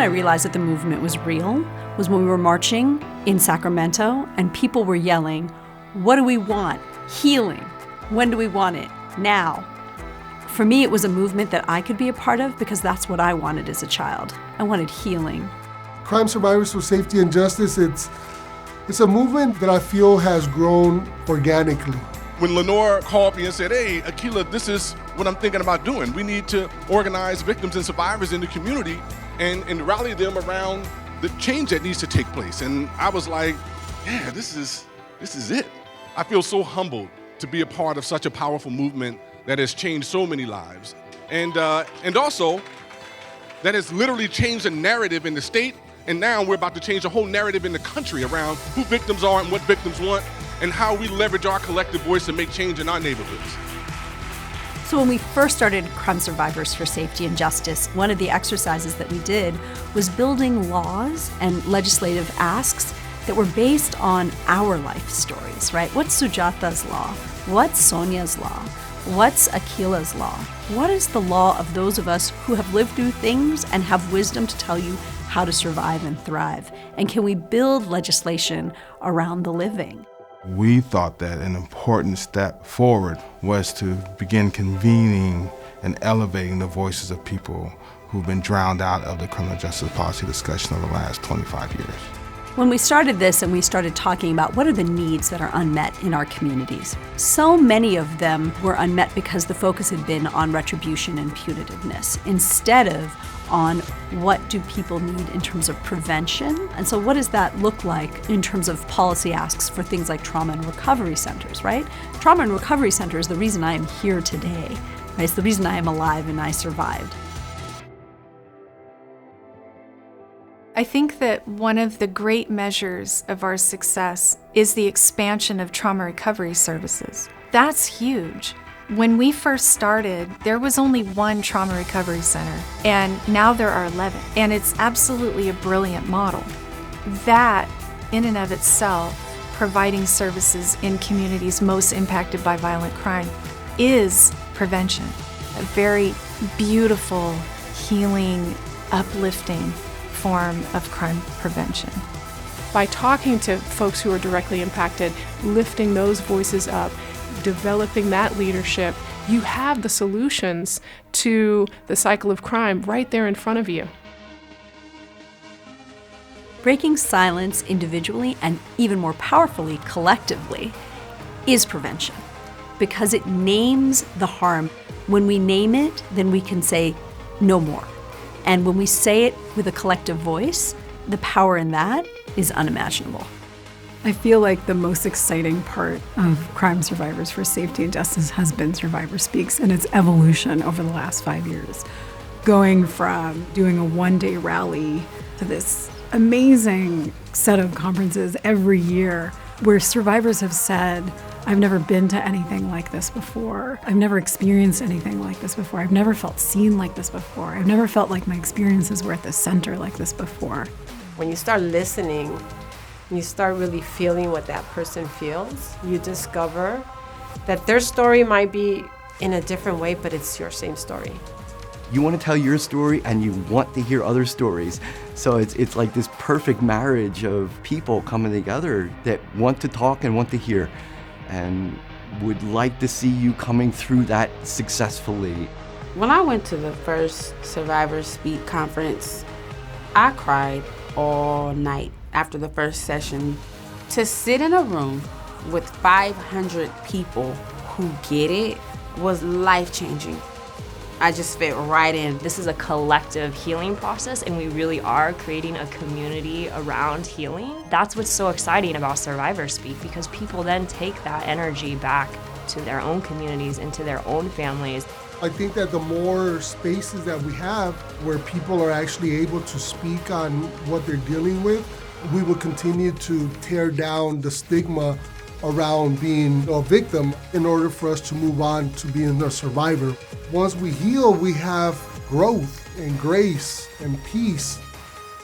I realized that the movement was real was when we were marching in Sacramento and people were yelling, "What do we want? Healing. When do we want it? Now." For me, it was a movement that I could be a part of because that's what I wanted as a child. I wanted healing. Crime Survivors for Safety and Justice, it's a movement that I feel has grown organically. When Lenore called me and said, "Hey, Akilah, this is what I'm thinking about doing. We need to organize victims and survivors in the community and rally them around the change that needs to take place." And I was like, yeah, this is it. I feel so humbled to be a part of such a powerful movement that has changed so many lives. And also, that has literally changed the narrative in the state, and now we're about to change the whole narrative in the country around who victims are and what victims want, and how we leverage our collective voice to make change in our neighborhoods. So when we first started Crime Survivors for Safety and Justice, one of the exercises that we did was building laws and legislative asks that were based on our life stories, right? What's Sujata's law? What's Sonia's law? What's Akilah's law? What is the law of those of us who have lived through things and have wisdom to tell you how to survive and thrive? And can we build legislation around the living? We thought that an important step forward was to begin convening and elevating the voices of people who've been drowned out of the criminal justice policy discussion over the last 25 years. When we started this and we started talking about what are the needs that are unmet in our communities, so many of them were unmet because the focus had been on retribution and punitiveness instead of on what do people need in terms of prevention. And so what does that look like in terms of policy asks for things like trauma and recovery centers, right? Trauma and recovery center is the reason I am here today, right? It's the reason I am alive and I survived. I think that one of the great measures of our success is the expansion of trauma recovery services. That's huge. When we first started, there was only one trauma recovery center, and now there are 11, and it's absolutely a brilliant model. That, in and of itself, providing services in communities most impacted by violent crime, is prevention. A very beautiful, healing, uplifting form of crime prevention. By talking to folks who are directly impacted, lifting those voices up, developing that leadership, you have the solutions to the cycle of crime right there in front of you. Breaking silence individually and even more powerfully collectively is prevention because it names the harm. When we name it, then we can say no more. And when we say it with a collective voice, the power in that is unimaginable. I feel like the most exciting part of Crime Survivors for Safety and Justice has been Survivor Speaks and its evolution over the last 5 years. Going from doing a one-day rally to this amazing set of conferences every year where survivors have said, I've never been to anything like this before. I've never experienced anything like this before. I've never felt seen like this before. I've never felt like my experiences were at the center like this before. When you start listening, you start really feeling what that person feels. You discover that their story might be in a different way, but it's your same story. You want to tell your story and you want to hear other stories. So it's like this perfect marriage of people coming together that want to talk and want to hear and would like to see you coming through that successfully. When I went to the first Survivor Speak conference, I cried all night after the first session. To sit in a room with 500 people who get it was life-changing. I just fit right in. This is a collective healing process, and we really are creating a community around healing. That's what's so exciting about Survivor Speak, because people then take that energy back to their own communities and to their own families. I think that the more spaces that we have where people are actually able to speak on what they're dealing with, we will continue to tear down the stigma around being a victim in order for us to move on to being a survivor. Once we heal, we have growth and grace and peace.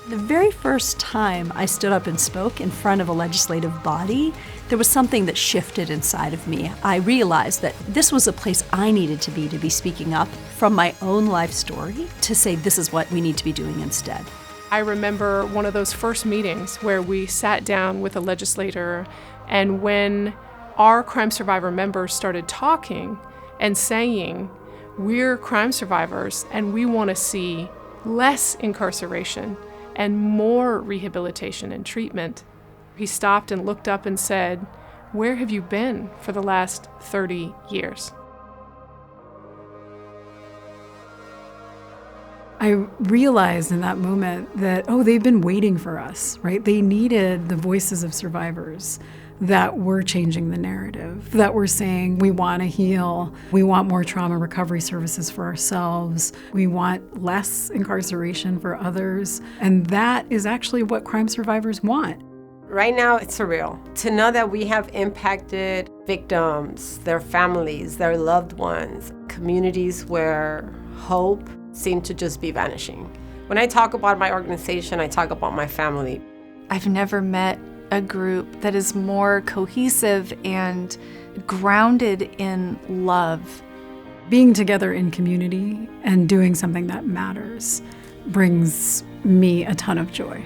The very first time I stood up and spoke in front of a legislative body, there was something that shifted inside of me. I realized that this was a place I needed to be speaking up from my own life story to say this is what we need to be doing instead. I remember one of those first meetings where we sat down with a legislator, and when our crime survivor members started talking and saying, we're crime survivors and we want to see less incarceration and more rehabilitation and treatment, he stopped and looked up and said, where have you been for the last 30 years? I realized in that moment that, they've been waiting for us, right? They needed the voices of survivors that were changing the narrative, that were saying, we want to heal, we want more trauma recovery services for ourselves, we want less incarceration for others. And that is actually what crime survivors want. Right now, it's surreal to know that we have impacted victims, their families, their loved ones, communities where hope seemed to just be vanishing. When I talk about my organization, I talk about my family. I've never met a group that is more cohesive and grounded in love. Being together in community and doing something that matters brings me a ton of joy.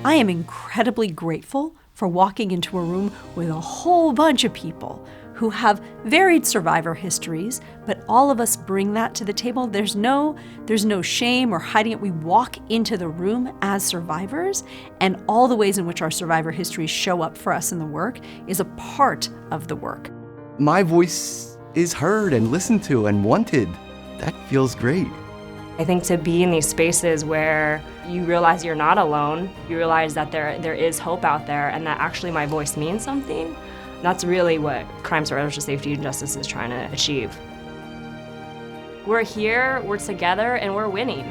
I am incredibly grateful for walking into a room with a whole bunch of people who have varied survivor histories, but all of us bring that to the table. There's no shame or hiding it. We walk into the room as survivors, and all the ways in which our survivor histories show up for us in the work is a part of the work. My voice is heard and listened to and wanted. That feels great. I think to be in these spaces where you realize you're not alone, you realize that there is hope out there and that actually my voice means something, that's really what Crime Survivors for Safety and Justice is trying to achieve. We're here, we're together, and we're winning.